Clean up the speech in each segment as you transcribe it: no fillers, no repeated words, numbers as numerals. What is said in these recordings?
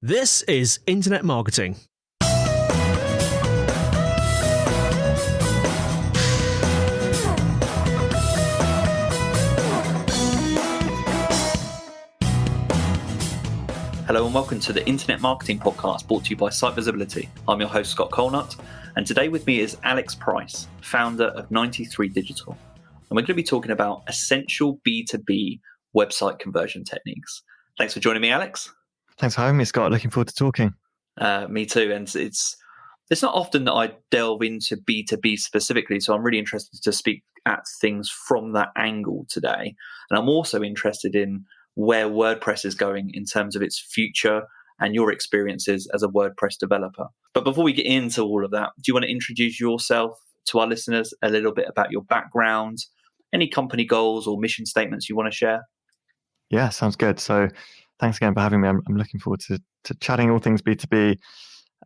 This is Internet Marketing. Hello and welcome to the Internet Marketing Podcast brought to you by SiteVisibility. I'm your host, Scott Colenutt, and today with me is Alex Price, founder of 93Digital. And we're going to be talking about essential B2B website conversion techniques. Thanks for joining me, Alex. Thanks for having me, Scott. Looking forward to talking. Me too. And it's not often that I delve into B2B specifically, so I'm really interested to speak at things from that angle today. And I'm also interested in where WordPress is going in terms of its future and your experiences as a WordPress developer. But before we get into all of that, do you want to introduce yourself to our listeners, a little bit about your background, any company goals or mission statements you want to share? Yeah, sounds good. So thanks again for having me. I'm looking forward to chatting all things B2B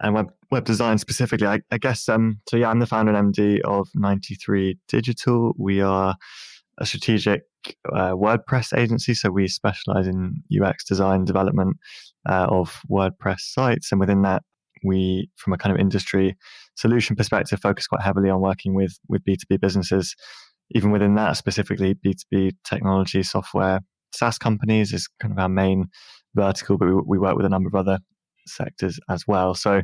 and web design specifically. I guess, I'm the founder and MD of 93Digital. We are a strategic WordPress agency, so we specialize in UX design development of WordPress sites, and within that we, from a kind of industry solution perspective, focus quite heavily on working with B2B businesses. Even within that, specifically B2B technology, software, SaaS companies is kind of our main vertical, but we work with a number of other sectors as well. So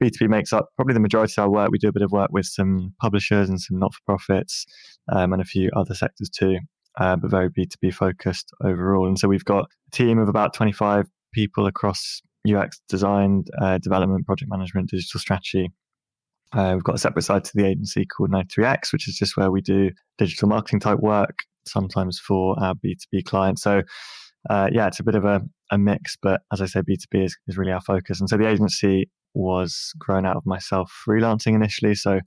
B2B makes up probably the majority of our work. We do a bit of work with some publishers and some not-for-profits and a few other sectors too, but very B2B focused overall. And so we've got a team of about 25 people across UX design, development, project management, digital strategy. We've got a separate side to the agency called 93X, which is just where we do digital marketing type work, sometimes for our B2B clients. So it's a bit of a mix, but as I say, B2B is really our focus. And so the agency was grown out of myself freelancing initially. So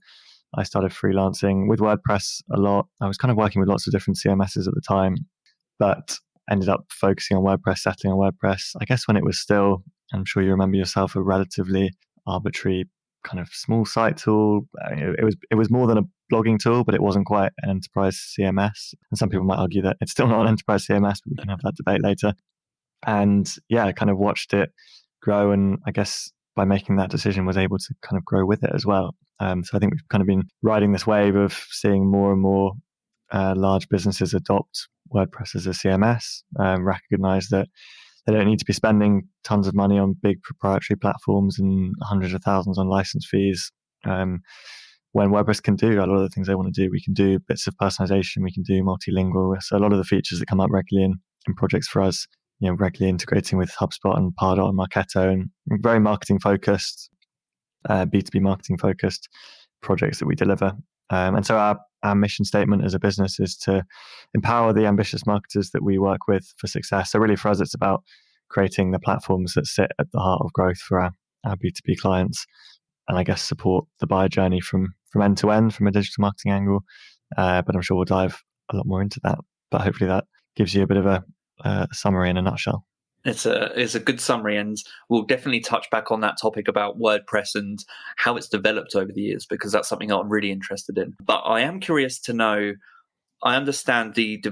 I started freelancing with WordPress a lot. I was kind of working with lots of different CMSs at the time, but ended up focusing on WordPress, settling on WordPress, I guess when it was still, I'm sure you remember yourself, a relatively arbitrary kind of small site tool. It was more than a blogging tool, but it wasn't quite an enterprise CMS. And some people might argue that it's still not an enterprise CMS, but we can have that debate later. And I kind of watched it grow, and I guess by making that decision was able to kind of grow with it as well. So I think we've kind of been riding this wave of seeing more and more large businesses adopt WordPress as a CMS, recognize that they don't need to be spending tons of money on big proprietary platforms and hundreds of thousands on license fees. When WordPress can do a lot of the things they want to do, we can do bits of personalization, we can do multilingual. So a lot of the features that come up regularly in projects for us, regularly integrating with HubSpot and Pardot and Marketo, and very marketing focused, B2B marketing focused projects that we deliver. And so our mission statement as a business is to empower the ambitious marketers that we work with for success. So really for us, it's about creating the platforms that sit at the heart of growth for our B2B clients, and I guess support the buyer journey from end to end from a digital marketing angle. But I'm sure we'll dive a lot more into that. But hopefully that gives you a bit of a summary in a nutshell. It's a good summary, and we'll definitely touch back on that topic about WordPress and how it's developed over the years, because that's something I'm really interested in. But I am curious to know, I understand the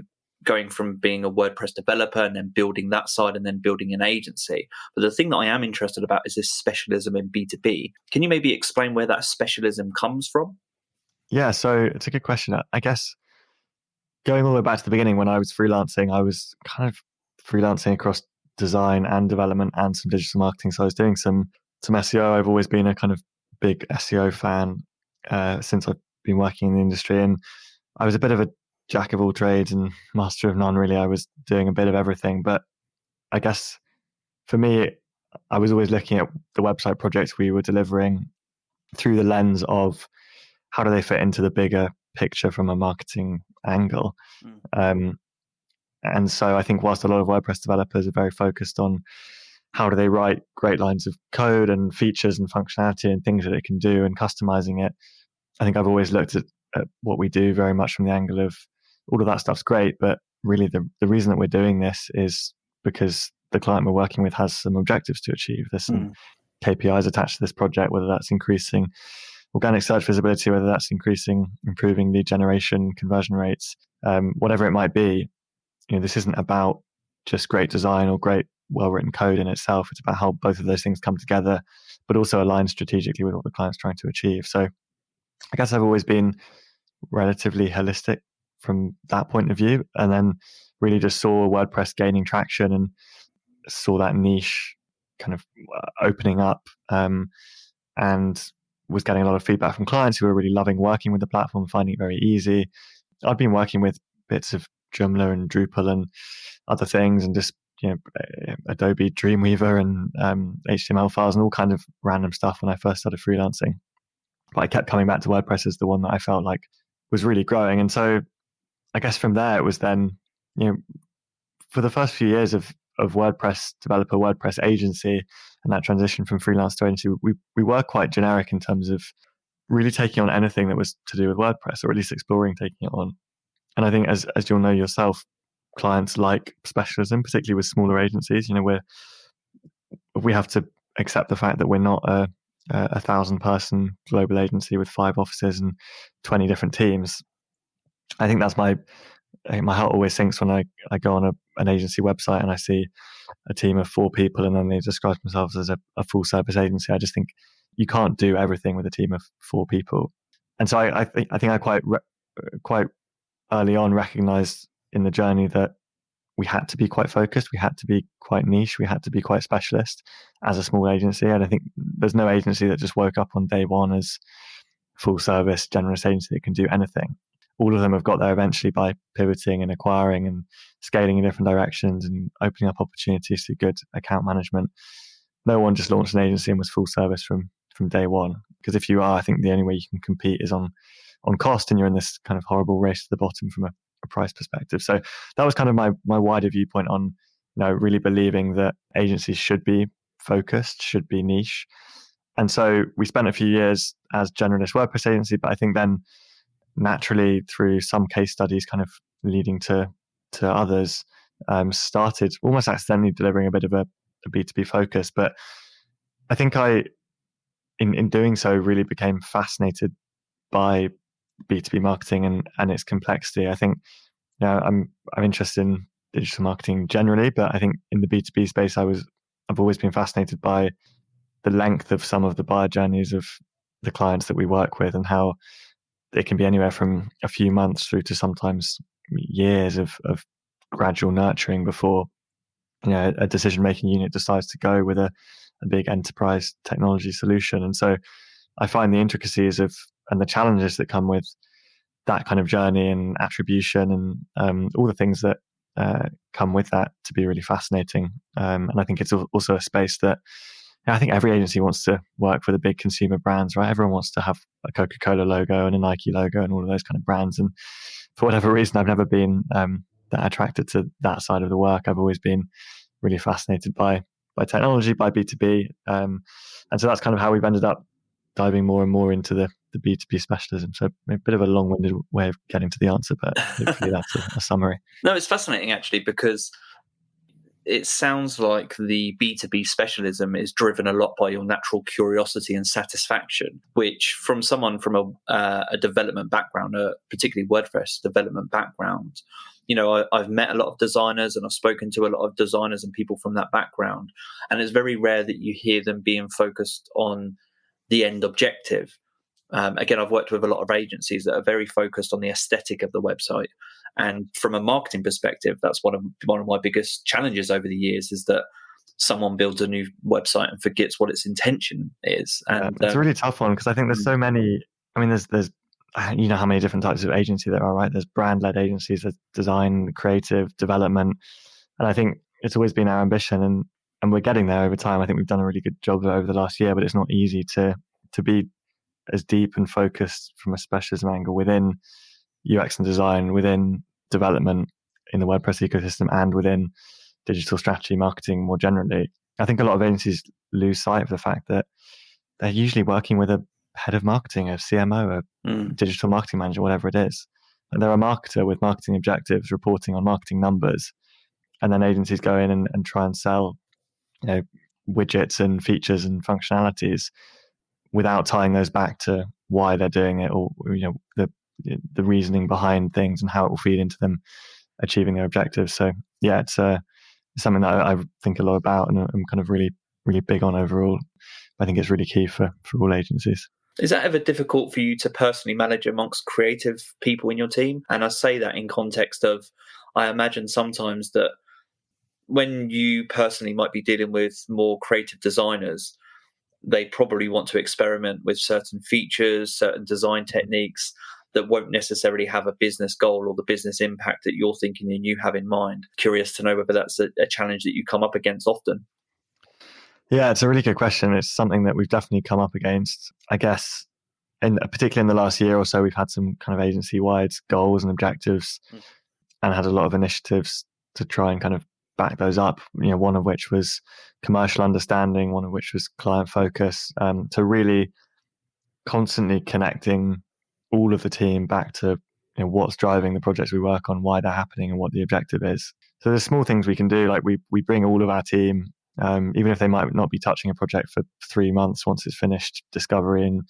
going from being a WordPress developer and then building that side and then building an agency. But the thing that I am interested about is this specialism in B2B. Can you maybe explain where that specialism comes from? Yeah, so it's a good question. I guess going all the way back to the beginning, when I was freelancing, I was kind of freelancing across design and development and some digital marketing. So I was doing some SEO. I've always been a kind of big SEO fan since I've been working in the industry. And I was a bit of a jack of all trades and master of none, really. I was doing a bit of everything. But I guess for me, I was always looking at the website projects we were delivering through the lens of how do they fit into the bigger picture from a marketing angle. And so I think whilst a lot of WordPress developers are very focused on how do they write great lines of code and features and functionality and things that it can do and customizing it, I think I've always looked at what we do very much from the angle of all of that stuff's great, but really the reason that we're doing this is because the client we're working with has some objectives to achieve. There's some KPIs attached to this project, whether that's increasing organic search visibility, whether that's improving lead generation, conversion rates, whatever it might be. This isn't about just great design or great well-written code in itself. It's about how both of those things come together, but also align strategically with what the client's trying to achieve. So I guess I've always been relatively holistic from that point of view, and then really just saw WordPress gaining traction and saw that niche kind of opening up, and was getting a lot of feedback from clients who were really loving working with the platform, finding it very easy. I'd been working with bits of Joomla and Drupal and other things, and just Adobe Dreamweaver and HTML files and all kind of random stuff when I first started freelancing. But I kept coming back to WordPress as the one that I felt like was really growing. And so I guess from there it was then, for the first few years of WordPress developer, WordPress agency, and that transition from freelance to agency, we were quite generic in terms of really taking on anything that was to do with WordPress, or at least exploring taking it on. And I think, as you'll know yourself, clients like Specialism, particularly with smaller agencies, we have to accept the fact that we're not a 1,000-person global agency with 5 offices and 20 different teams. I think that's my heart always sinks when I go on an agency website and I see a team of 4 people and then they describe themselves as a full service agency. I just think you can't do everything with a team of 4 people. And so I think I quite early on recognized in the journey that we had to be quite focused, we had to be quite niche, we had to be quite specialist as a small agency. And I think there's no agency that just woke up on day one as full service generalist agency that can do anything. All of them have got there eventually by pivoting and acquiring and scaling in different directions and opening up opportunities through good account management. No one just launched an agency and was full service from day one. Because if you are, I think the only way you can compete is on cost, and you're in this kind of horrible race to the bottom from a price perspective. So that was kind of my wider viewpoint on, really believing that agencies should be focused, should be niche. And so we spent a few years as generalist WordPress agency, but I think then naturally through some case studies kind of leading to others, started almost accidentally delivering a bit of a B2B focus. But I think in doing so really became fascinated by B2B marketing and its complexity. I think I'm interested in digital marketing generally, but I think in the B2B space I've always been fascinated by the length of some of the buyer journeys of the clients that we work with, and how it can be anywhere from a few months through to sometimes years of gradual nurturing before a decision-making unit decides to go with a big enterprise technology solution. And so I find the intricacies and the challenges that come with that kind of journey and attribution and all the things that come with that to be really fascinating. And I think it's also a space that I think every agency wants to work for the big consumer brands, right? Everyone wants to have a Coca-Cola logo and a Nike logo and all of those kind of brands. And for whatever reason, I've never been that attracted to that side of the work. I've always been really fascinated by technology, by B2B. And so that's kind of how we've ended up diving more and more into the B2B specialism. So a bit of a long-winded way of getting to the answer, but hopefully that's a summary. No, it's fascinating actually, because it sounds like the B2B specialism is driven a lot by your natural curiosity and satisfaction, which from someone from a development background, particularly WordPress development background, I've met a lot of designers and I've spoken to a lot of designers and people from that background. And it's very rare that you hear them being focused on the end objective. Again, I've worked with a lot of agencies that are very focused on the aesthetic of the website. And from a marketing perspective, that's one of my biggest challenges over the years, is that someone builds a new website and forgets what its intention is. And it's a really tough one, because I think there's so many. I mean, there's how many different types of agency there are, right? There's brand-led agencies, there's design, creative, development, and I think it's always been our ambition, and we're getting there over time. I think we've done a really good job over the last year, but it's not easy to be as deep and focused from a specialism angle within UX and design, within development in the WordPress ecosystem, and within digital strategy marketing more generally. I think a lot of agencies lose sight of the fact that they're usually working with a head of marketing, a CMO, a digital marketing manager, whatever it is. And they're a marketer with marketing objectives, reporting on marketing numbers. And then agencies go in and try and sell widgets and features and functionalities without tying those back to why they're doing it, or the reasoning behind things and how it will feed into them achieving their objectives. So yeah, it's something that I think a lot about and I'm kind of really, really big on overall. I think it's really key for all agencies. Is that ever difficult for you to personally manage amongst creative people in your team? And I say that in context of, I imagine sometimes that when you personally might be dealing with more creative designers, they probably want to experiment with certain features, certain design techniques that won't necessarily have a business goal or the business impact that you're thinking and you have in mind. Curious to know whether that's a challenge that you come up against often. Yeah, it's a really good question. It's something that we've definitely come up against. I guess, particularly in the last year or so, we've had some kind of agency-wide goals and objectives and had a lot of initiatives to try and kind of back those up. One of which was commercial understanding, one of which was client focus, to really constantly connecting all of the team back to what's driving the projects we work on, why they're happening, and what the objective is. So there's small things we can do, like we bring all of our team, even if they might not be touching a project for 3 months once it's finished, discovery and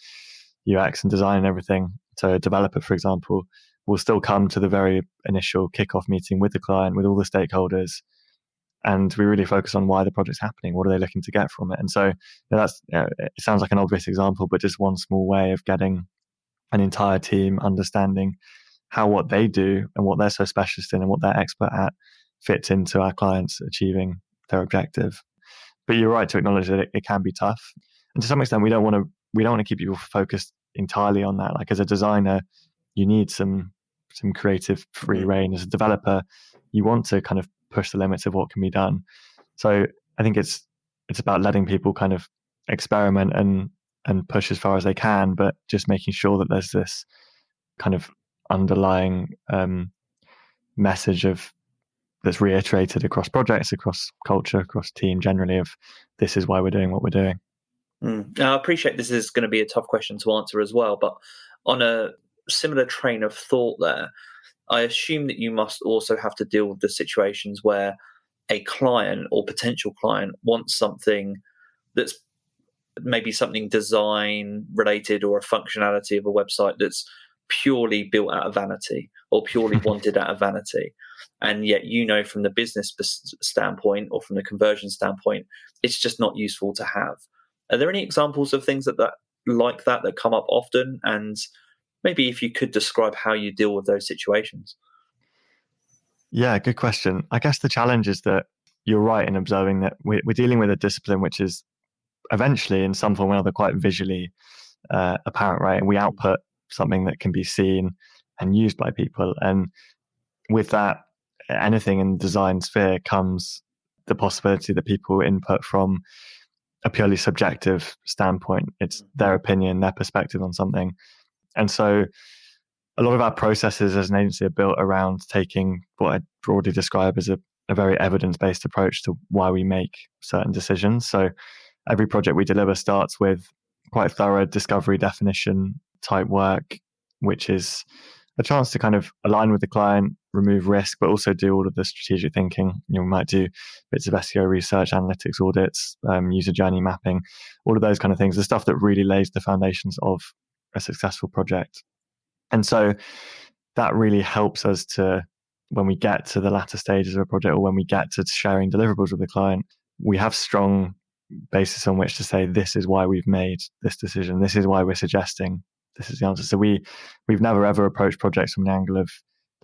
UX and design and everything. So a developer, for example, will still come to the very initial kickoff meeting with the client, with all the stakeholders, and we really focus on why the project's happening. What are they looking to get from it? And so that's it sounds like an obvious example, but just one small way of getting an entire team understanding how what they do and what they're so specialist in and what they're expert at fits into our clients achieving their objective. But you're right to acknowledge that it can be tough, and to some extent, we don't want to keep people focused entirely on that. Like as a designer, you need some creative free reign. As a developer, you want to kind of push the limits of what can be done. So I think it's about letting people kind of experiment and push as far as they can, but just making sure that there's this kind of underlying message of that's reiterated across projects, across culture, across team generally, of this is why we're doing what we're doing. Now, I appreciate this is going to be a tough question to answer as well, but on a similar train of thought there, I assume that you must also have to deal with the situations where a client or potential client wants something that's maybe something design related or a functionality of a website that's purely built out of vanity or purely wanted out of vanity. And yet, from the business standpoint or from the conversion standpoint, it's just not useful to have. Are there any examples of things that come up often? And maybe if you could describe how you deal with those situations. Yeah, good question. I guess the challenge is that you're right in observing that we're dealing with a discipline which is eventually, in some form or another, quite visually apparent, right? And we output something that can be seen and used by people. And with that, anything in the design sphere comes the possibility that people input from a purely subjective standpoint. It's their opinion, their perspective on something. And so a lot of our processes as an agency are built around taking what I broadly describe as a very evidence-based approach to why we make certain decisions. So every project we deliver starts with quite thorough discovery definition type work, which is a chance to kind of align with the client, remove risk, but also do all of the strategic thinking. We might do bits of SEO research, analytics audits, user journey mapping, all of those kind of things, the stuff that really lays the foundations of a successful project. And so that really helps us to, when we get to the latter stages of a project or when we get to sharing deliverables with the client, we have strong basis on which to say, this is why we've made this decision. This is why we're suggesting this is the answer. So we've never ever approached projects from an angle of,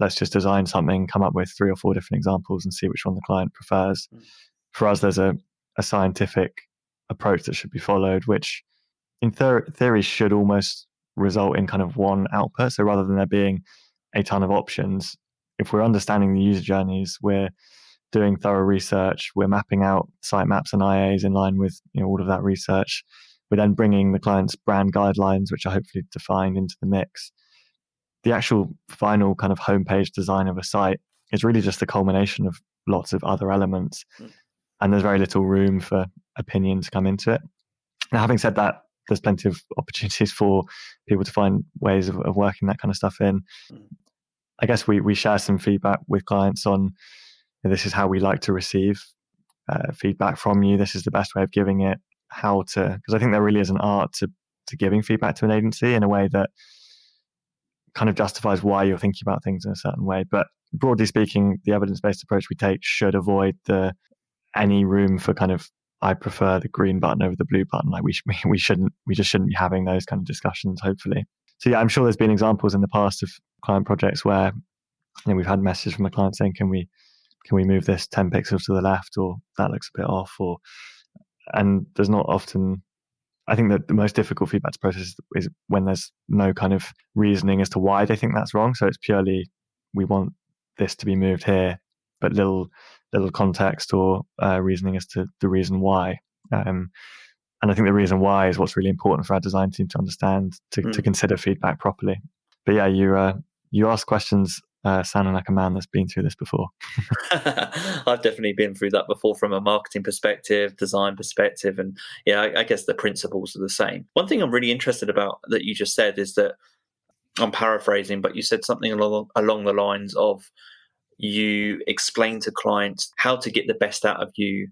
let's just design something, come up with 3 or 4 different examples and see which one the client prefers. For us, there's a scientific approach that should be followed, which in theory should almost result in kind of one output. So rather than there being a ton of options, if we're understanding the user journeys, we're doing thorough research, we're mapping out sitemaps and IAs in line with all of that research. We're then bringing the client's brand guidelines, which are hopefully defined, into the mix. The actual final kind of homepage design of a site is really just the culmination of lots of other elements. And there's very little room for opinion to come into it. Now, having said that, there's plenty of opportunities for people to find ways of working that kind of stuff in. I guess we share some feedback with clients on, this is how we like to receive feedback from you. This is the best way of giving it. Because I think there really is an art to giving feedback to an agency in a way that kind of justifies why you're thinking about things in a certain way. But broadly speaking, the evidence-based approach we take should avoid the any room for kind of, I prefer the green button over the blue button. Like we just shouldn't be having those kind of discussions, hopefully. So yeah, I'm sure there's been examples in the past of client projects where we've had messages from a client saying, can we move this 10 pixels to the left, or that looks a bit off, and there's not often. I think that the most difficult feedback to process is when there's no kind of reasoning as to why they think that's wrong. So it's purely, we want this to be moved here, but little context or reasoning as to the reason why. And I think the reason why is what's really important for our design team to understand, to consider feedback properly. But yeah, you ask questions sounding like a man that's been through this before. I've definitely been through that before from a marketing perspective, design perspective, and yeah, I guess the principles are the same. One thing I'm really interested about that you just said is that, I'm paraphrasing, but you said something along the lines of, you explain to clients how to get the best out of you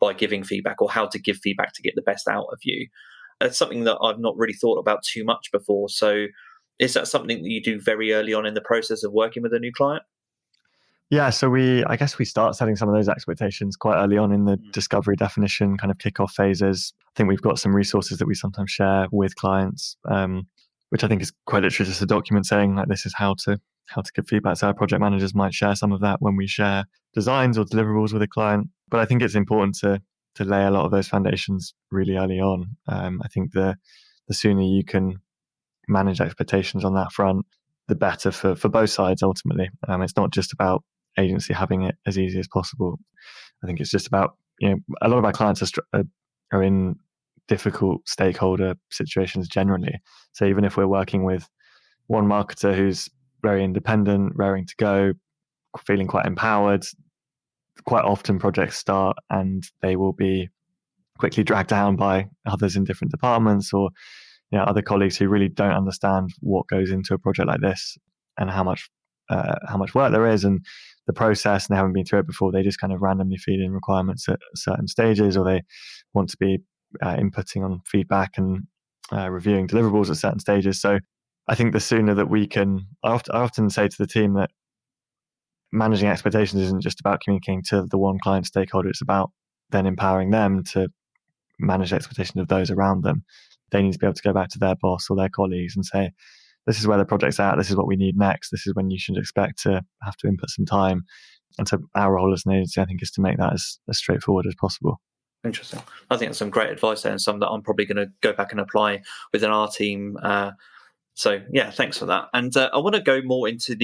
by giving feedback, or how to give feedback to get the best out of you. That's something that I've not really thought about too much before. So is that something that you do very early on in the process of working with a new client? Yeah, so I guess we start setting some of those expectations quite early on in the discovery, definition, kind of kickoff phases. I think we've got some resources that we sometimes share with clients, which I think is quite literally just a document saying like, this is how to give feedback. So our project managers might share some of that when we share designs or deliverables with a client. But I think it's important to lay a lot of those foundations really early on. I think the sooner you can manage expectations on that front, the better for both sides ultimately. It's not just about agency having it as easy as possible. I think it's just about, a lot of our clients are in difficult stakeholder situations generally. So even if we're working with one marketer who's very independent, raring to go, feeling quite empowered, quite often projects start and they will be quickly dragged down by others in different departments, or other colleagues who really don't understand what goes into a project like this and how much work there is and the process, and they haven't been through it before. They just kind of randomly feed in requirements at certain stages, or they want to be inputting on feedback and reviewing deliverables at certain stages. So I think the sooner that we can, I often say to the team that managing expectations isn't just about communicating to the one client stakeholder. It's about then empowering them to manage expectations of those around them. They need to be able to go back to their boss or their colleagues and say, this is where the project's at, this is what we need next, this is when you should expect to have to input some time. And so our role as an agency, I think, is to make that as straightforward as possible. Interesting. I think that's some great advice there, and some that I'm probably going to go back and apply within our team. So yeah, thanks for that. And I want to go more into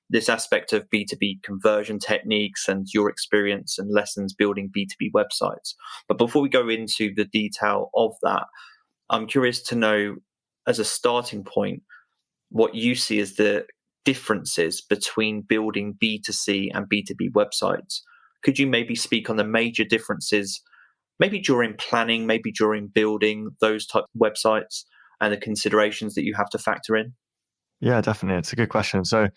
this aspect of B2B conversion techniques and your experience and lessons building B2B websites. But before we go into the detail of that, I'm curious to know, as a starting point, what you see as the differences between building B2C and B2B websites. Could you maybe speak on the major differences, maybe during planning, maybe during building those types of websites, and the considerations that you have to factor in? Yeah, definitely. It's a good question. So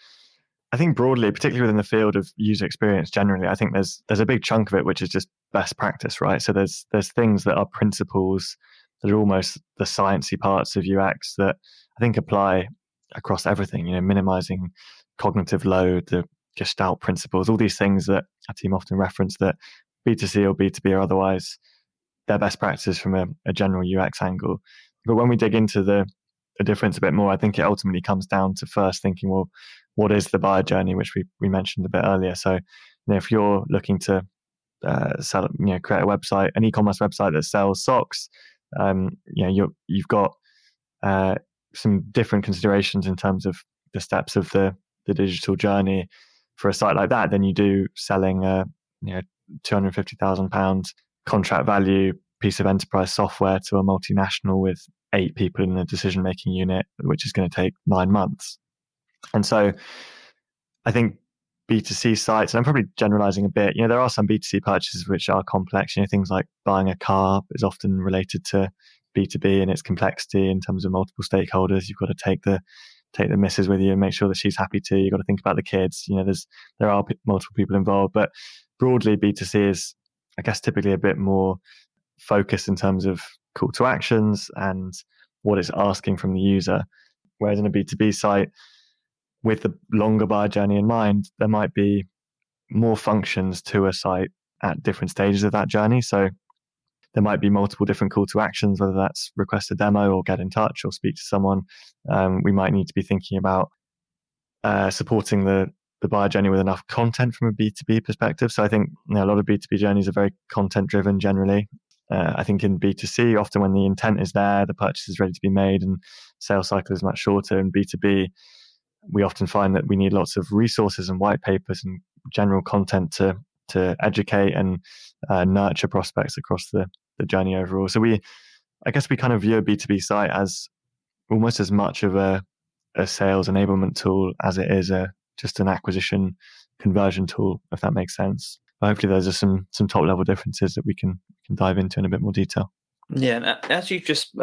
I think broadly, particularly within the field of user experience generally, I think there's a big chunk of it which is just best practice, right? So there's things that are principles that are almost the sciencey parts of UX that I think apply across everything, minimizing cognitive load, the Gestalt principles, all these things that our team often reference that B2C or B2B or otherwise, they're best practices from a general UX angle. But when we dig into the difference a bit more, I think it ultimately comes down to first thinking, well, what is the buyer journey, which we mentioned a bit earlier. So if you're looking to sell, create a website, an e-commerce website that sells socks, you've got some different considerations in terms of the steps of the digital journey for a site like that than you do selling a £250,000 contract value piece of enterprise software to a multinational with 8 people in the decision-making unit, which is going to take 9 months. And so I think B2C sites, and I'm probably generalizing a bit, there are some B2C purchases which are complex. Things like buying a car is often related to B2B and its complexity in terms of multiple stakeholders. You've got to take the missus with you and make sure that she's happy too. You've got to think about the kids. There are multiple people involved, but broadly B2C is, I guess, typically a bit more focused in terms of call to actions and what it's asking from the user. Whereas in a B2B site, with the longer buyer journey in mind, there might be more functions to a site at different stages of that journey. So there might be multiple different call to actions, whether that's request a demo or get in touch or speak to someone. We might need to be thinking about supporting the buyer journey with enough content from a B2B perspective. So I think a lot of B2B journeys are very content driven generally. I think in B2C, often when the intent is there, the purchase is ready to be made and sales cycle is much shorter. In B2B, we often find that we need lots of resources and white papers and general content to educate and nurture prospects across the journey overall. So I guess we kind of view a B2B site as almost as much of a sales enablement tool as it is just an acquisition conversion tool, if that makes sense. But hopefully those are some top level differences that we can dive into in a bit more detail. Yeah, and as you just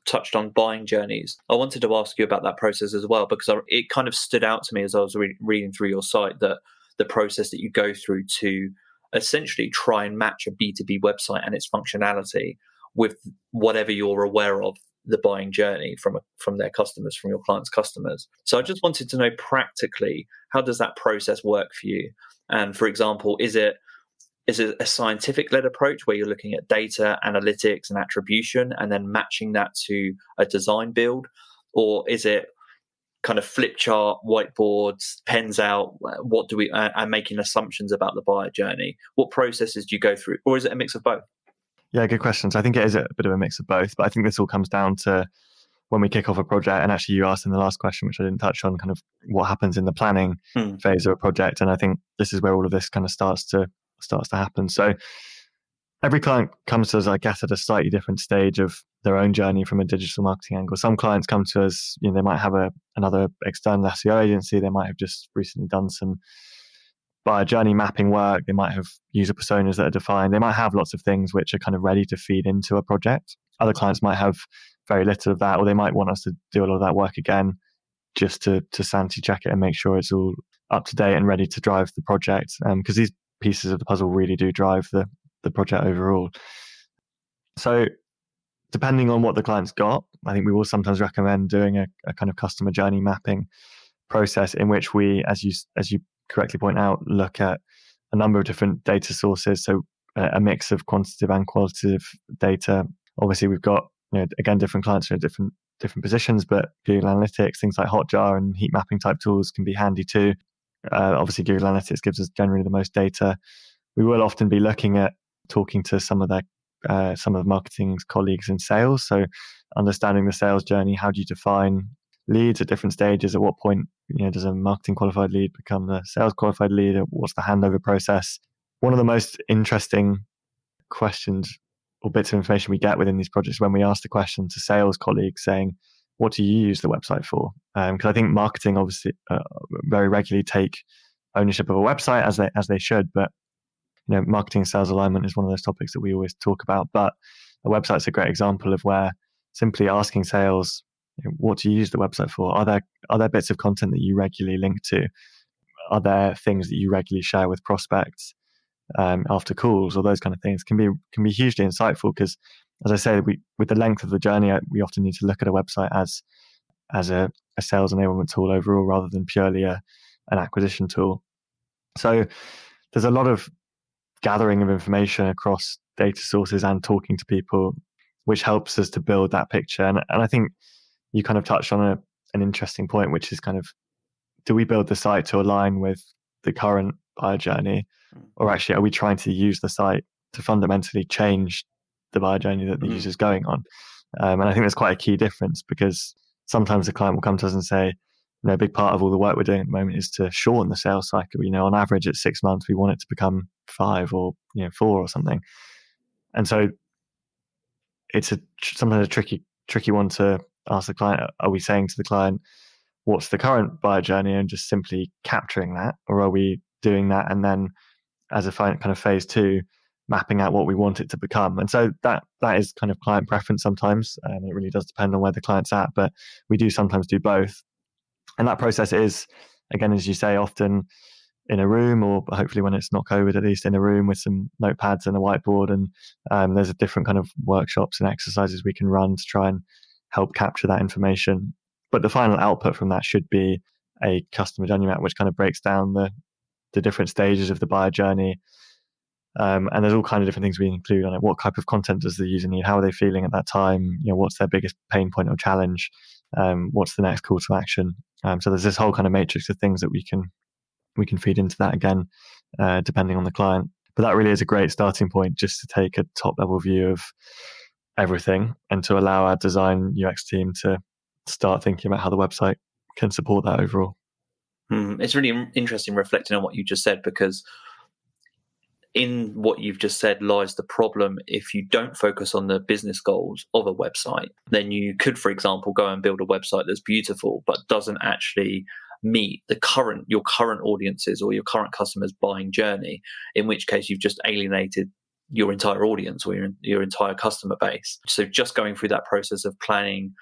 touched on buying journeys, I wanted to ask you about that process as well, because it kind of stood out to me as I was reading through your site, that the process that you go through to essentially try and match a B2B website and its functionality with whatever you're aware of the buying journey from their customers, from your clients' customers. So I just wanted to know practically, how does that process work for you? And for example, is it a scientific-led approach where you're looking at data, analytics, and attribution, and then matching that to a design build? Or is it kind of flip chart, whiteboards, pens out, and making assumptions about the buyer journey? What processes do you go through? Or is it a mix of both? Yeah, good questions. I think it is a bit of a mix of both, but I think this all comes down to when we kick off a project. And actually you asked in the last question, which I didn't touch on, kind of what happens in the planning phase of a project. And I think this is where all of this kind of starts to happen. So every client comes to us, I guess, at a slightly different stage of their own journey from a digital marketing angle. Some clients come to us, they might have another external SEO agency. They might have just recently done some buyer journey mapping work. They might have user personas that are defined. They might have lots of things which are kind of ready to feed into a project. Other clients might have very little of that, or they might want us to do a lot of that work again, just to sanity check it and make sure it's all up to date and ready to drive the project. Because these pieces of the puzzle really do drive the project overall. So depending on what the client's got, I think we will sometimes recommend doing a kind of customer journey mapping process in which we, as you correctly point out, look at a number of different data sources. So a mix of quantitative and qualitative data. Obviously, we've got, again, different clients are in different positions, but Google Analytics, things like Hotjar and heat mapping type tools can be handy too. Obviously, Google Analytics gives us generally the most data. We will often be looking at talking to some of the marketing's colleagues in sales. So understanding the sales journey, how do you define leads at different stages? At what point, does a marketing qualified lead become the sales qualified lead? What's the handover process? One of the most interesting questions or bits of information we get within these projects when we ask the question to sales colleagues saying, what do you use the website for? Because I think marketing obviously very regularly take ownership of a website as they should, but marketing and sales alignment is one of those topics that we always talk about. But a website's a great example of where simply asking sales, what do you use the website for? Are there bits of content that you regularly link to? Are there things that you regularly share with prospects after calls, or those kind of things can be hugely insightful? Because, as I say, with the length of the journey, we often need to look at a website as a sales enablement tool overall, rather than purely an acquisition tool. So there's a lot of gathering of information across data sources and talking to people, which helps us to build that picture. And I think you kind of touched on an interesting point, which is kind of, do we build the site to align with the current buyer journey, or actually are we trying to use the site to fundamentally change the buyer journey that the user's going on? And I think there's quite a key difference, because sometimes the client will come to us and say, a big part of all the work we're doing at the moment is to shorten the sales cycle. On average at 6 months, we want it to become 5 or 4 or something. And so it's sometimes a tricky one to ask the client. Are we saying to the client, what's the current buyer journey, and just simply capturing that? Or are we doing that and then as a kind of phase 2, mapping out what we want it to become? And so that is kind of client preference sometimes. It really does depend on where the client's at, but we do sometimes do both. And that process is, again, as you say, often in a room, or hopefully when it's not COVID, at least in a room with some notepads and a whiteboard. And there's a different kind of workshops and exercises we can run to try and help capture that information. But the final output from that should be a customer journey map, which kind of breaks down the different stages of the buyer journey, And there's all kinds of different things we include on it. What type of content does the user need? How are they feeling at that time? What's their biggest pain point or challenge? What's the next call to action? So there's this whole kind of matrix of things that we can feed into that again, depending on the client. But that really is a great starting point, just to take a top level view of everything and to allow our design UX team to start thinking about how the website can support that overall. It's really interesting reflecting on what you just said, because in what you've just said lies the problem. If you don't focus on the business goals of a website, then you could, for example, go and build a website that's beautiful but doesn't actually meet your current audiences or your current customers' buying journey, in which case you've just alienated your entire audience or your entire customer base. So just going through that process of planning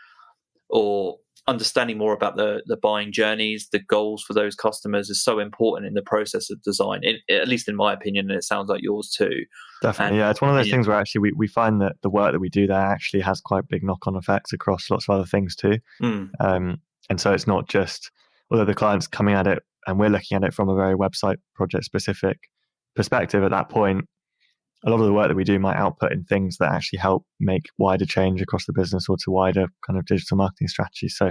or understanding more about the buying journeys, the goals for those customers, is so important in the process of design, at least in my opinion, and it sounds like yours too. Definitely, yeah. It's one of those things where actually we find that the work that we do there actually has quite big knock-on effects across lots of other things too. And so it's not just, although the client's coming at it and we're looking at it from a very website project specific perspective at that point, a lot of the work that we do might output in things that actually help make wider change across the business or to wider kind of digital marketing strategies. So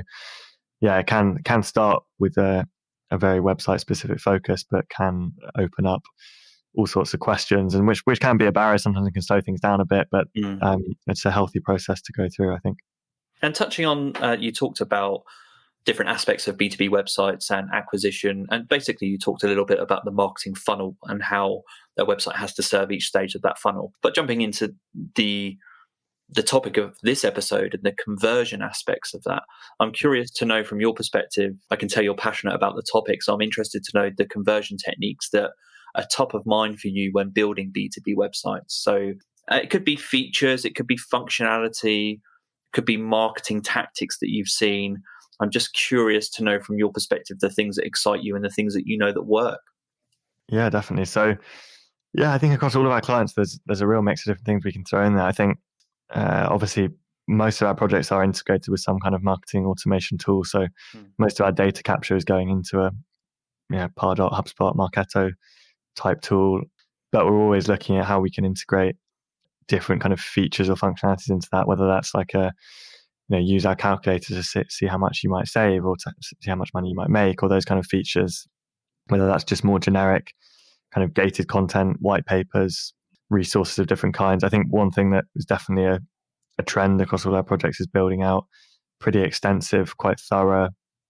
yeah, it can start with a very website specific focus, but can open up all sorts of questions, and which can be a barrier. Sometimes it can slow things down a bit, but it's a healthy process to go through, I think. And touching on, you talked about different aspects of B2B websites and acquisition. And basically you talked a little bit about the marketing funnel and how their website has to serve each stage of that funnel. But jumping into the topic of this episode and the conversion aspects of that, I'm curious to know from your perspective. I can tell you're passionate about the topic, so I'm interested to know the conversion techniques that are top of mind for you when building B2B websites. So it could be features, it could be functionality, it could be marketing tactics that you've seen. I'm just curious to know from your perspective the things that excite you and the things that you know that work. Yeah, definitely. So yeah, I think across all of our clients, there's a real mix of different things we can throw in there. I think obviously most of our projects are integrated with some kind of marketing automation tool. So most of our data capture is going into a Pardot, HubSpot, Marketo type tool. But we're always looking at how we can integrate different kind of features or functionalities into that, whether that's like use our calculator to see how much you might save or to see how much money you might make, or those kind of features, whether that's just more generic kind of gated content, white papers, resources of different kinds. I think one thing that is definitely a trend across all our projects is building out pretty extensive, quite thorough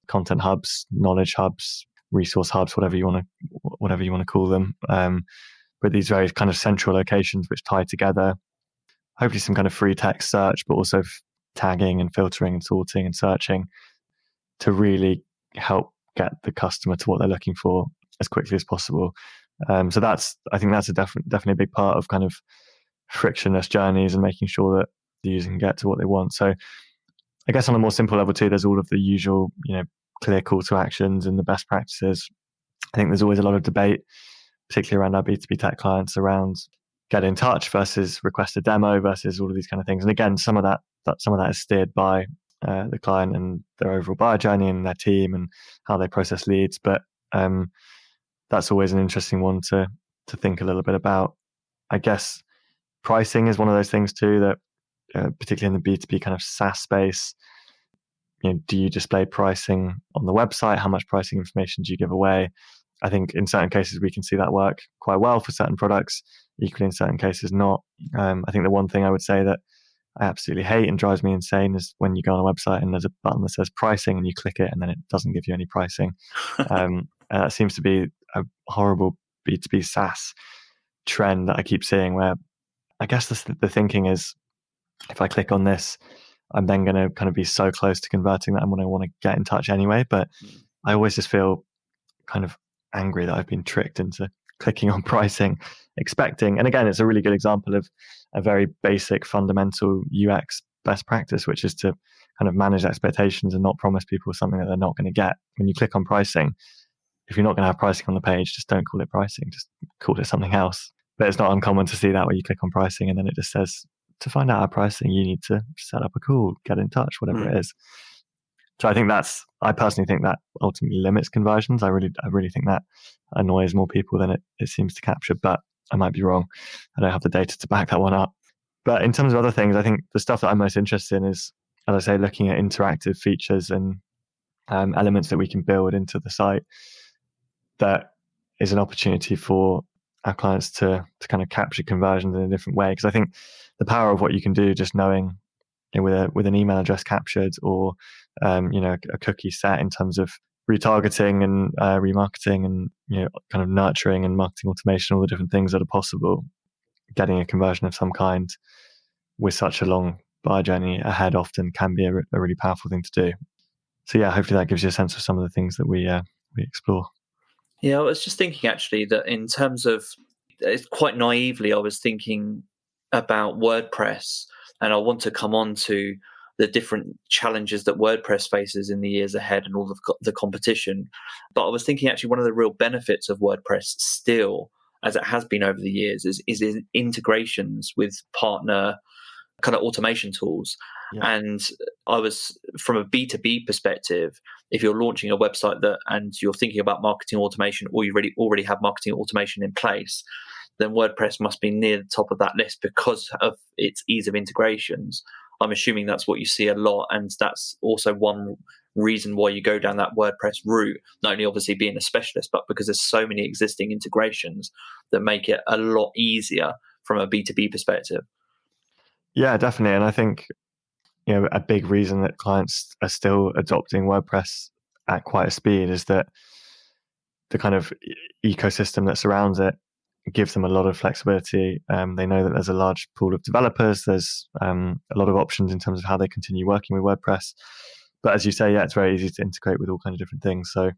content hubs, knowledge hubs, resource hubs, whatever you want to call them. But these very kind of central locations which tie together, hopefully some kind of free text search, but also tagging and filtering and sorting and searching to really help get the customer to what they're looking for as quickly as possible. So I think that's definitely a big part of kind of frictionless journeys and making sure that the user can get to what they want. So I guess on a more simple level too, there's all of the usual, clear call to actions and the best practices. I think there's always a lot of debate, particularly around our B2B tech clients, around get in touch versus request a demo versus all of these kind of things. And again, some of that is steered by the client and their overall buyer journey and their team and how they process leads. But that's always an interesting one to think a little bit about. I guess pricing is one of those things too that, particularly in the B2B kind of SaaS space, do you display pricing on the website? How much pricing information do you give away? I think in certain cases we can see that work quite well for certain products, equally in certain cases not. I think the one thing I would say that I absolutely hate and drives me insane is when you go on a website and there's a button that says pricing and you click it and then it doesn't give you any pricing. That seems to be a horrible B2B SaaS trend that I keep seeing, where I guess the thinking is, if I click on this, I'm then going to kind of be so close to converting that I'm going to want to get in touch anyway. But I always just feel kind of angry that I've been tricked into clicking on pricing, expecting. And again, it's a really good example of a very basic fundamental UX best practice, which is to kind of manage expectations and not promise people something that they're not going to get. When you click on pricing, if you're not going to have pricing on the page, just don't call it pricing, just call it something else. But it's not uncommon to see that where you click on pricing and then it just says, to find out our pricing, you need to set up a call, get in touch, whatever it is. So I personally think that ultimately limits conversions. I really think that annoys more people than it seems to capture. But I might be wrong. I don't have the data to back that one up. But in terms of other things, I think the stuff that I'm most interested in is, as I say, looking at interactive features and elements that we can build into the site that is an opportunity for our clients to kind of capture conversions in a different way. Because I think the power of what you can do, just knowing, with an email address captured, or a cookie set in terms of retargeting and remarketing and kind of nurturing and marketing automation, all the different things that are possible, getting a conversion of some kind with such a long buyer journey ahead often can be a really powerful thing to do. So yeah, hopefully that gives you a sense of some of the things that we explore. Yeah, I was just thinking actually that in terms of, quite naively, I was thinking about WordPress, and I want to come on to the different challenges that WordPress faces in the years ahead and all of the competition. But I was thinking actually one of the real benefits of WordPress still, as it has been over the years, is in integrations with partner kind of automation tools. Yeah. And I was, from a B2B perspective, if you're launching a website and you're thinking about marketing automation, or you already have marketing automation in place, then WordPress must be near the top of that list because of its ease of integrations. I'm assuming that's what you see a lot, and that's also one reason why you go down that WordPress route, not only obviously being a specialist, but because there's so many existing integrations that make it a lot easier from a B2B perspective. Yeah, definitely. And I think, a big reason that clients are still adopting WordPress at quite a speed is that the kind of ecosystem that surrounds it gives them a lot of flexibility. They know that there's a large pool of developers. There's a lot of options in terms of how they continue working with WordPress. But as you say, yeah, it's very easy to integrate with all kinds of different things. So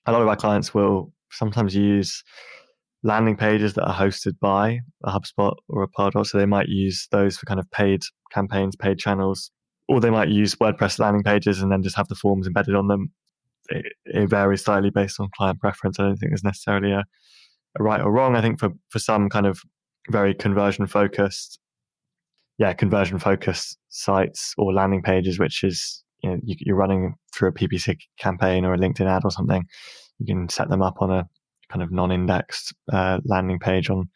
a lot of our clients will sometimes use landing pages that are hosted by a HubSpot or a Pardot. So they might use those for kind of paid campaigns, paid channels, or they might use WordPress landing pages and then just have the forms embedded on them. It varies slightly based on client preference. I don't think there's necessarily a right or wrong. I think for some kind of very conversion focused sites or landing pages, which is, you're running through a PPC campaign or a LinkedIn ad or something, you can set them up on a kind of non-indexed landing page on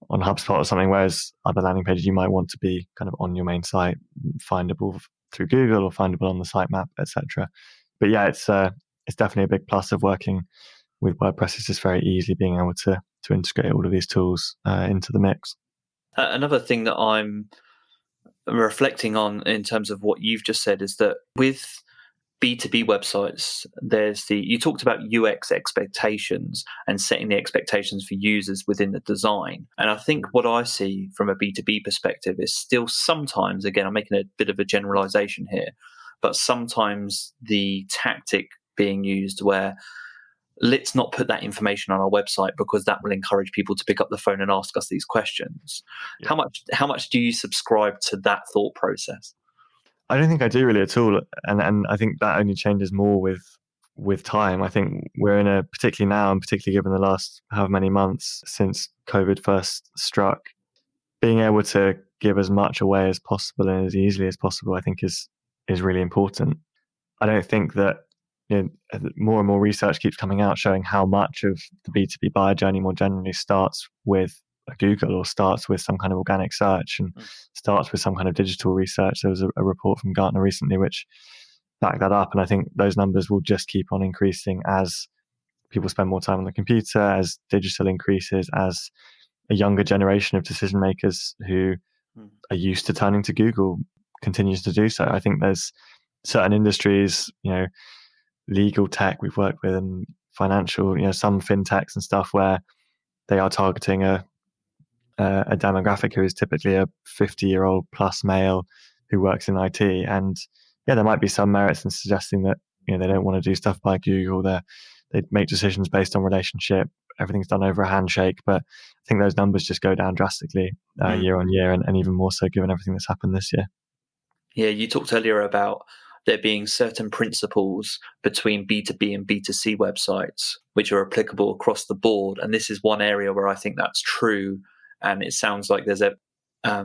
HubSpot or something, whereas other landing pages you might want to be kind of on your main site, findable through Google or findable on the sitemap, etc. But yeah, it's definitely a big plus of working with WordPress. It's just very easy being able to integrate all of these tools into the mix. Another thing that I'm reflecting on in terms of what you've just said is that with B2B websites, you talked about UX expectations and setting the expectations for users within the design. And I think what I see from a B2B perspective is still sometimes, again, I'm making a bit of a generalization here, but sometimes the tactic being used where let's not put that information on our website because that will encourage people to pick up the phone and ask us these questions. Yeah. How much do you subscribe to that thought process? I don't think I do really at all, and I think that only changes more with time. I think we're in particularly now, and particularly given the last however many months since COVID first struck, being able to give as much away as possible and as easily as possible, I think is really important. I don't think that more and more research keeps coming out showing how much of the B2B buyer journey more generally starts with a Google or starts with some kind of organic search and starts with some kind of digital research. There was a report from Gartner recently which backed that up, and I think those numbers will just keep on increasing as people spend more time on the computer, as digital increases, as a younger generation of decision makers who are used to turning to Google continues to do so. I think there's certain industries, legal tech we've worked with, and financial, some fintechs and stuff, where they are targeting a demographic who is typically a 50-year-old plus male who works in IT. And yeah, there might be some merits in suggesting that they don't want to do stuff by Google. They make decisions based on relationship. Everything's done over a handshake. But I think those numbers just go down drastically year on year, and even more so given everything that's happened this year. Yeah, you talked earlier about there being certain principles between B2B and B2C websites which are applicable across the board. And this is one area where I think that's true. And it sounds like there's a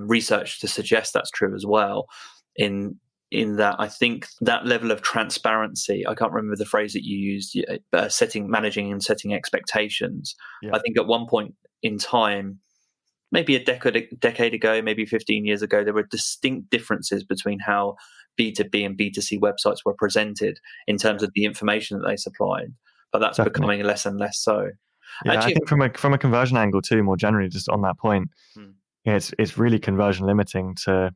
research to suggest that's true as well. In in that I think that level of transparency, I can't remember the phrase that you used, managing and setting expectations. Yeah. I think at one point in time, maybe a decade ago, maybe 15 years ago, there were distinct differences between how B2B and B2C websites were presented in terms of the information that they supplied. But that's Definitely. becoming less and less so. Yeah, Actually, I think from a conversion angle too, more generally, just on that point, it's really conversion limiting to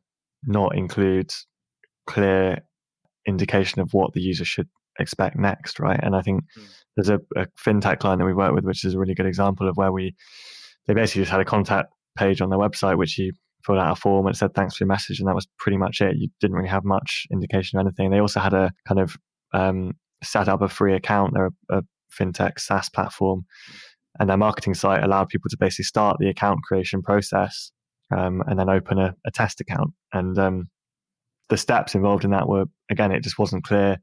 not include clear indication of what the user should expect next, right? And I think there's a fintech client that we work with, which is a really good example of where they basically just had a contact page on their website, which you filled out a form and it said thanks for your message, and that was pretty much it. You didn't really have much indication of anything. They also had a kind of set up a free account. They're a fintech SaaS platform, and their marketing site allowed people to basically start the account creation process and then open a test account. And the steps involved in that were, again, it just wasn't clear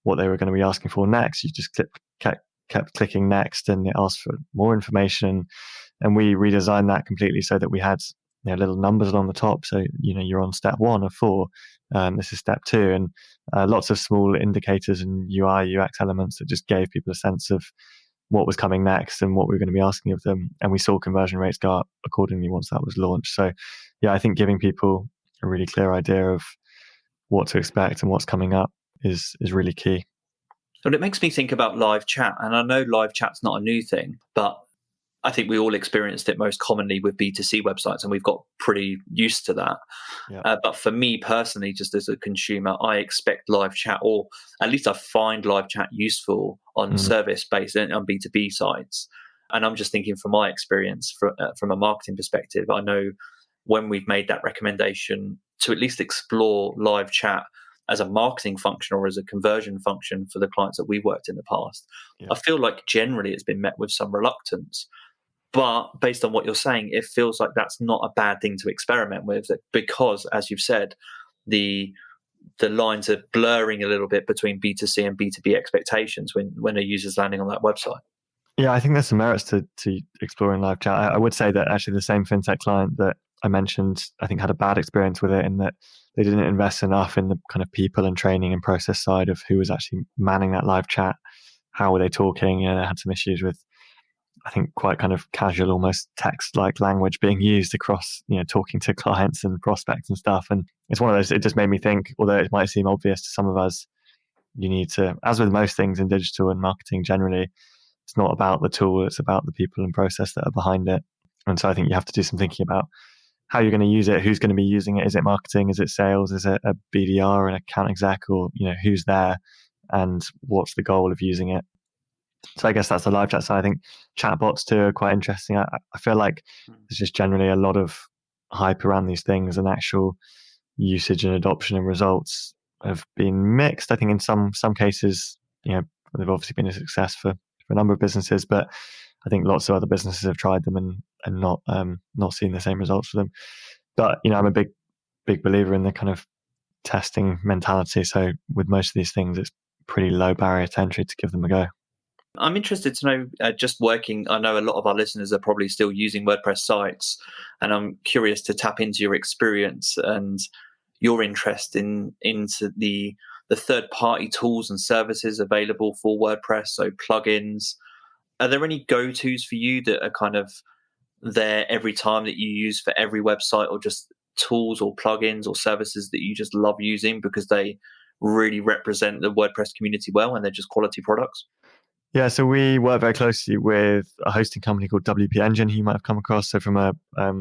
what they were going to be asking for next. You just kept clicking next, and it asked for more information. And we redesigned that completely so that we had little numbers along the top. So, you're on step 1 of 4. This is step 2. And lots of small indicators and UI, UX elements that just gave people a sense of what was coming next and what we were going to be asking of them. And we saw conversion rates go up accordingly once that was launched. So, yeah, I think giving people a really clear idea of what to expect and what's coming up is really key. Well, it makes me think about live chat. And I know live chat's not a new thing, but I think we all experienced it most commonly with B2C websites, and we've got pretty used to that. Yeah. But for me personally, just as a consumer, I expect live chat, or at least I find live chat useful on service-based and on B2B sites. And I'm just thinking from my experience, from a marketing perspective, I know when we've made that recommendation to at least explore live chat as a marketing function or as a conversion function for the clients that we've worked in the past, I feel like generally it's been met with some reluctance. But based on what you're saying, it feels like that's not a bad thing to experiment with, because, as you've said, the lines are blurring a little bit between B2C and B2B expectations when a user's landing on that website. Yeah, I think there's some merits to exploring live chat. I would say that actually the same fintech client that I mentioned, I think, had a bad experience with it in that they didn't invest enough in the kind of people and training and process side of who was actually manning that live chat. How were they talking? They had some issues with, I think, quite kind of casual, almost text-like language being used across, talking to clients and prospects and stuff. And it's one of those, it just made me think, although it might seem obvious to some of us, you need to, as with most things in digital and marketing generally, it's not about the tool, it's about the people and process that are behind it. And so I think you have to do some thinking about how you're going to use it, who's going to be using it. Is it marketing? Is it sales? Is it a BDR, an account exec, or, who's there and what's the goal of using it? So I guess that's the live chat side. I think chatbots too are quite interesting. I feel like there's just generally a lot of hype around these things, and actual usage and adoption and results have been mixed. I think in some cases, they've obviously been a success for a number of businesses, but I think lots of other businesses have tried them and not seen the same results for them. But I'm a big believer in the kind of testing mentality. So with most of these things, it's pretty low barrier to entry to give them a go. I'm interested to know, I know a lot of our listeners are probably still using WordPress sites, and I'm curious to tap into your experience and your interest into the third-party tools and services available for WordPress, so plugins. Are there any go-tos for you that are kind of there every time that you use for every website, or just tools or plugins or services that you just love using because they really represent the WordPress community well and they're just quality products? Yeah, so we work very closely with a hosting company called WP Engine, who you might have come across. So from a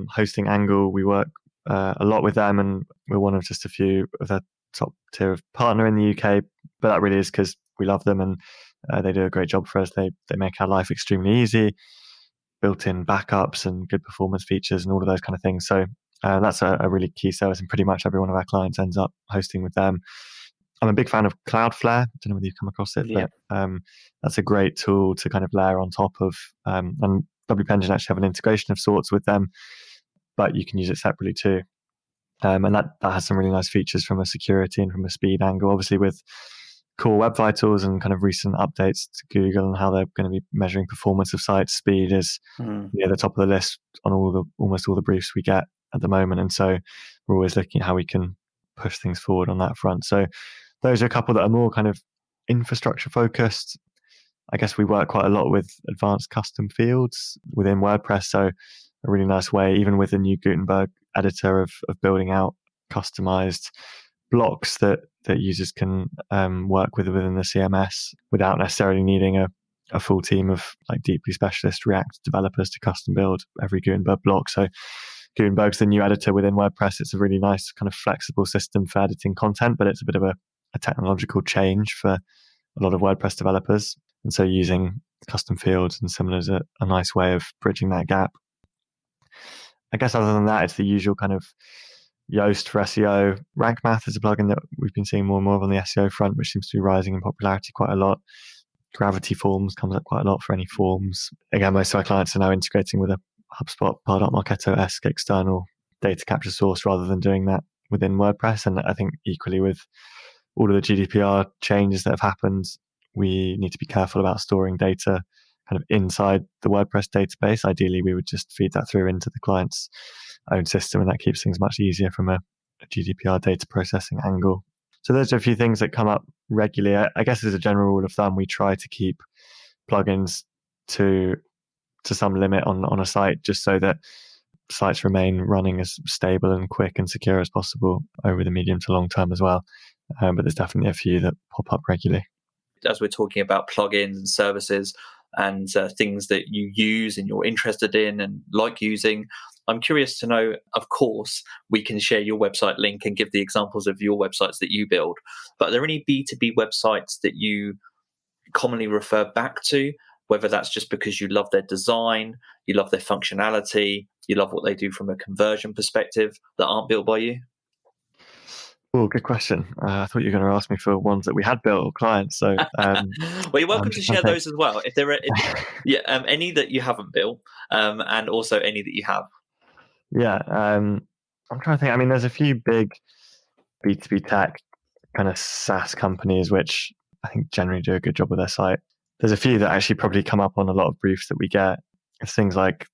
hosting angle, we work a lot with them, and we're one of just a few of their top tier of partner in the UK. But that really is because we love them, and they do a great job for us. They make our life extremely easy, built-in backups and good performance features and all of those kind of things. So that's a really key service, and pretty much every one of our clients ends up hosting with them. I'm a big fan of Cloudflare. I don't know whether you've come across it, but that's a great tool to kind of layer on top of. And WP Engine actually have an integration of sorts with them, but you can use it separately too. And that has some really nice features from a security and from a speed angle. Obviously, with Core Web Vitals and kind of recent updates to Google and how they're going to be measuring performance of sites, speed is the top of the list on almost all the briefs we get at the moment. And so we're always looking at how we can push things forward on that front. So those are a couple that are more kind of infrastructure focused. I guess we work quite a lot with advanced custom fields within WordPress. So a really nice way, even with the new Gutenberg editor, of building out customized blocks that users can work with within the CMS without necessarily needing a full team of like deeply specialist React developers to custom build every Gutenberg block. So Gutenberg's the new editor within WordPress. It's a really nice kind of flexible system for editing content, but it's a bit of a technological change for a lot of WordPress developers. And so using custom fields and similar is a nice way of bridging that gap. I guess other than that, it's the usual kind of Yoast for SEO. Rank Math is a plugin that we've been seeing more and more of on the SEO front, which seems to be rising in popularity quite a lot. Gravity Forms comes up quite a lot for any forms. Again, most of our clients are now integrating with a HubSpot, Pardot, Marketo-esque external data capture source rather than doing that within WordPress. And I think equally with all of the GDPR changes that have happened, we need to be careful about storing data kind of inside the WordPress database. Ideally, we would just feed that through into the client's own system, and that keeps things much easier from a GDPR data processing angle. So those are a few things that come up regularly. I guess as a general rule of thumb, we try to keep plugins to some limit on a site, just so that sites remain running as stable and quick and secure as possible over the medium to long term as well. But there's definitely a few that pop up regularly. As we're talking about plugins and services and things that you use and you're interested in and like using, I'm curious to know, of course, we can share your website link and give the examples of your websites that you build. But are there any B2B websites that you commonly refer back to, whether that's just because you love their design, you love their functionality, you love what they do from a conversion perspective, that aren't built by you? Oh, good question. I thought you were going to ask me for ones that we had built or clients. So, well, you're welcome to share those as well. If there are, any that you haven't built, and also any that you have. Yeah, I'm trying to think. I mean, there's a few big B2B tech kind of SaaS companies which I think generally do a good job with their site. There's a few that actually probably come up on a lot of briefs that we get. It's things like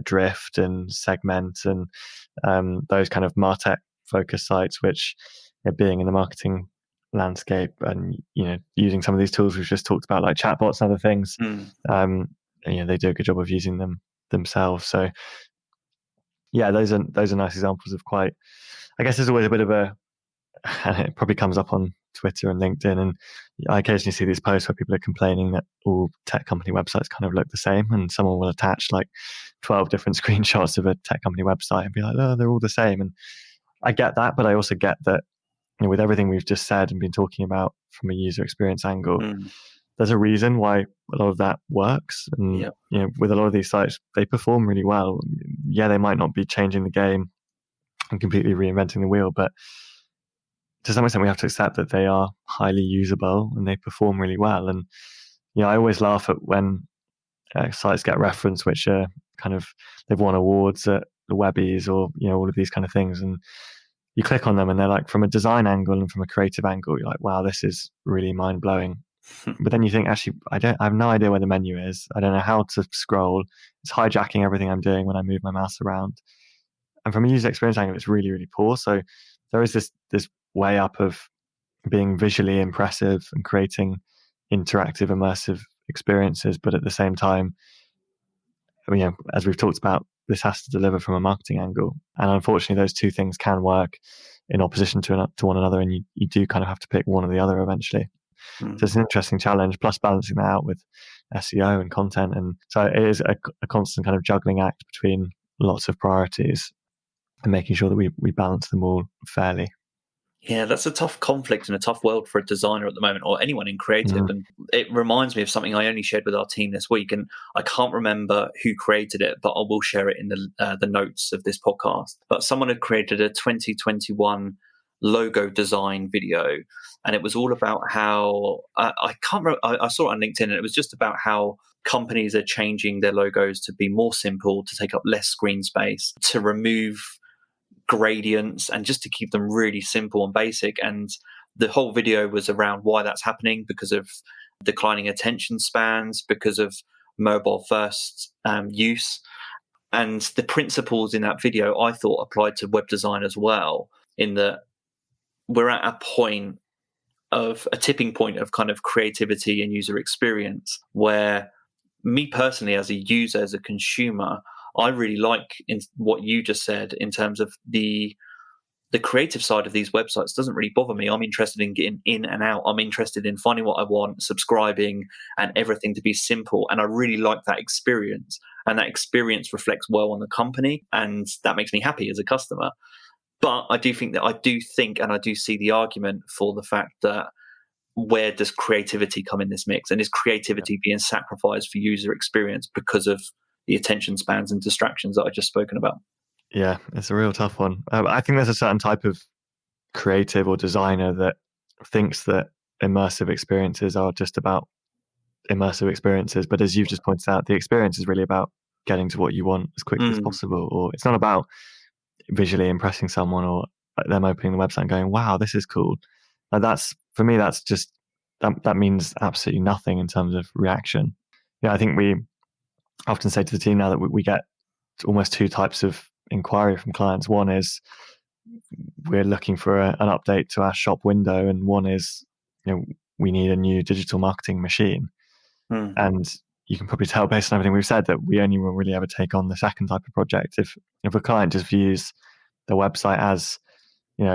Drift and Segment and those kind of MarTech focused sites, which being in the marketing landscape and using some of these tools we've just talked about, like chatbots and other things, they do a good job of using them themselves. So yeah, those are nice examples of quite. I guess there's always a bit of and it probably comes up on Twitter and LinkedIn, and I occasionally see these posts where people are complaining that all tech company websites kind of look the same, and someone will attach like 12 different screenshots of a tech company website and be like, oh, they're all the same. And I get that, but I also get that with everything we've just said and been talking about from a user experience angle, there's a reason why a lot of that works. And with a lot of these sites, they perform really well. Yeah, they might not be changing the game and completely reinventing the wheel, but to some extent we have to accept that they are highly usable and they perform really well. And I always laugh at when sites get referenced which are kind of, they've won awards at the Webbies or all of these kind of things, and you click on them and they're like, from a design angle and from a creative angle, you're like, wow, this is really mind-blowing. But then you think, actually, I have no idea where the menu is. I don't know how to scroll. It's hijacking everything I'm doing when I move my mouse around. And from a user experience angle, it's really, really poor. So there is this way up of being visually impressive and creating interactive, immersive experiences. But at the same time, as we've talked about, this has to deliver from a marketing angle. And unfortunately, those two things can work in opposition to one another. And you do kind of have to pick one or the other eventually. So it's an interesting challenge, plus balancing that out with SEO and content. And so it is a constant kind of juggling act between lots of priorities and making sure that we balance them all fairly. Yeah, that's a tough conflict and a tough world for a designer at the moment, or anyone in creative. And it reminds me of something I only shared with our team this week, and I can't remember who created it, but I will share it in the notes of this podcast. But someone had created a 2021 logo design video, and it was all about how I can't remember. I saw it on LinkedIn, and it was just about how companies are changing their logos to be more simple, to take up less screen space, to remove gradients, and just to keep them really simple and basic. And the whole video was around why that's happening, because of declining attention spans, because of mobile first use. And the principles in that video I thought applied to web design as well, in that we're at a tipping point of kind of creativity and user experience where me personally, as a user, as a consumer, I really like in what you just said in terms of the creative side of these websites doesn't really bother me. I'm interested in getting in and out. I'm interested in finding what I want, subscribing, and everything to be simple. And I really like that experience. And that experience reflects well on the company. And that makes me happy as a customer. But I do think and I do see the argument for the fact that where does creativity come in this mix? And is creativity being sacrificed for user experience because of the attention spans and distractions that I just spoken about? Yeah, it's a real tough one. I think there's a certain type of creative or designer that thinks that immersive experiences are just about immersive experiences. But as you've just pointed out, the experience is really about getting to what you want as quickly as possible. Or it's not about visually impressing someone or them opening the website and going, wow, this is cool. That's, for me, that's just, that means absolutely nothing in terms of reaction. I think we often say to the team now that we get almost two types of inquiry from clients. One is we're looking for an update to our shop window, and one is we need a new digital marketing machine. And you can probably tell based on everything we've said that we only will really ever take on the second type of project if a client just views the website as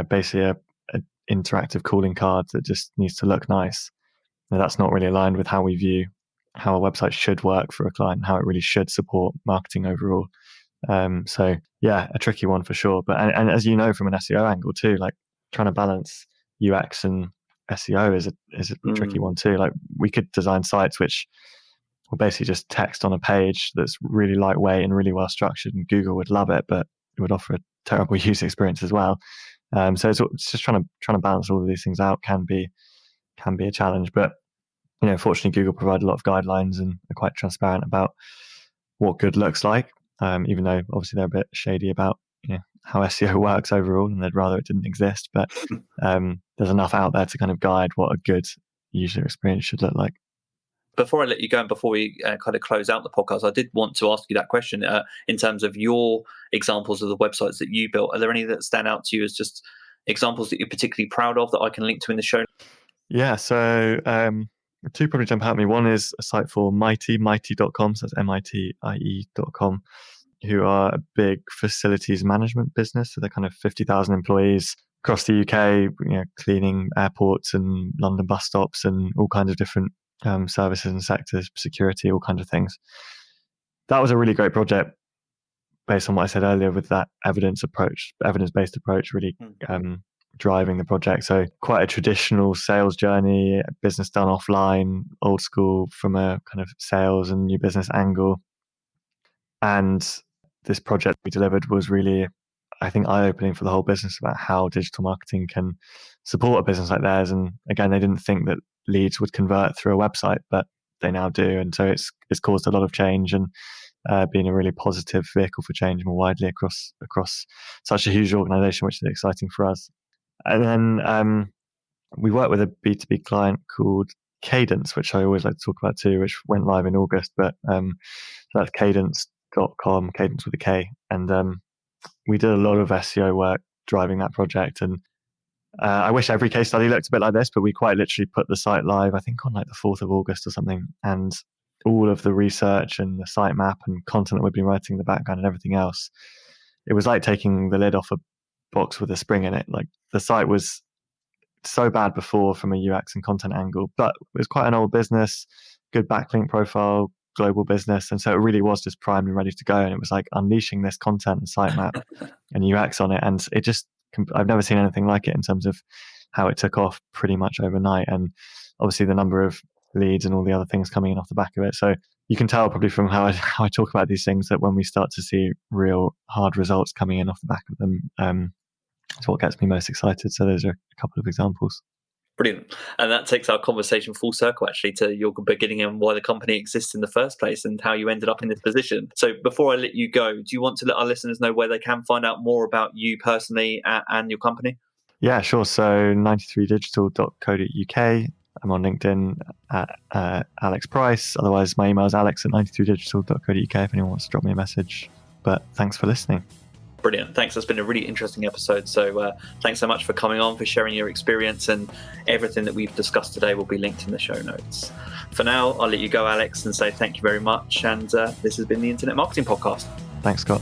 basically a interactive calling card that just needs to look nice. Now, that's not really aligned with how we view how a website should work for a client, how it really should support marketing overall. So yeah, a tricky one for sure. But and as you know from an SEO angle too, like trying to balance UX and SEO is a tricky one too. Like we could design sites which will basically just text on a page that's really lightweight and really well structured, and Google would love it, but it would offer a terrible user experience as well. So it's just trying to balance all of these things out can be a challenge. But fortunately, Google provide a lot of guidelines and are quite transparent about what good looks like. Even though obviously they're a bit shady about how SEO works overall, and they'd rather it didn't exist. But there's enough out there to kind of guide what a good user experience should look like. Before I let you go and before we kind of close out the podcast, I did want to ask you that question in terms of your examples of the websites that you built. Are there any that stand out to you as just examples that you're particularly proud of that I can link to in the show? Yeah, so two probably jump out at me. One is a site for mighty.com, so that's mitie.com, who are a big facilities management business. So they're kind of 50,000 employees across the UK, cleaning airports and London bus stops and all kinds of different services and sectors, security, all kinds of things. That was a really great project based on what I said earlier with that evidence-based approach, really driving the project. So quite a traditional sales journey, business done offline, old school from a kind of sales and new business angle. And this project we delivered was really, I think, eye-opening for the whole business about how digital marketing can support a business like theirs. And again, they didn't think that leads would convert through a website, but they now do. And so it's caused a lot of change and been a really positive vehicle for change more widely across such a huge organization, which is exciting for us. And then we worked with a B2B client called Cadence, which I always like to talk about too, which went live in August. But so that's cadence.com, Cadence with a K. And we did a lot of SEO work driving that project. And I wish every case study looked a bit like this, but we quite literally put the site live, I think on like the 4th of August or something. And all of the research and the sitemap and content that we've been writing in the background and everything else, it was like taking the lid off a box with a spring in it. Like the site was so bad before from a UX and content angle, but it was quite an old business, good backlink profile, global business. And so it really was just primed and ready to go. And it was like unleashing this content and sitemap and UX on it. And it just, I've never seen anything like it in terms of how it took off pretty much overnight. And obviously the number of leads and all the other things coming in off the back of it. So you can tell probably from how I talk about these things that when we start to see real hard results coming in off the back of them, it's what gets me most excited. So those are a couple of examples. Brilliant. And that takes our conversation full circle actually to your beginning and why the company exists in the first place and how you ended up in this position. So before I let you go, do you want to let our listeners know where they can find out more about you personally and your company? Yeah, sure. So 93digital.co.uk. I'm on LinkedIn at Alex Price. Otherwise, my email is alex@93digital.co.uk if anyone wants to drop me a message. But thanks for listening. Brilliant. Thanks. That's been a really interesting episode. So thanks so much for coming on, for sharing your experience, and everything that we've discussed today will be linked in the show notes. For now, I'll let you go, Alex, and say thank you very much. And this has been the Internet Marketing Podcast. Thanks, Scott.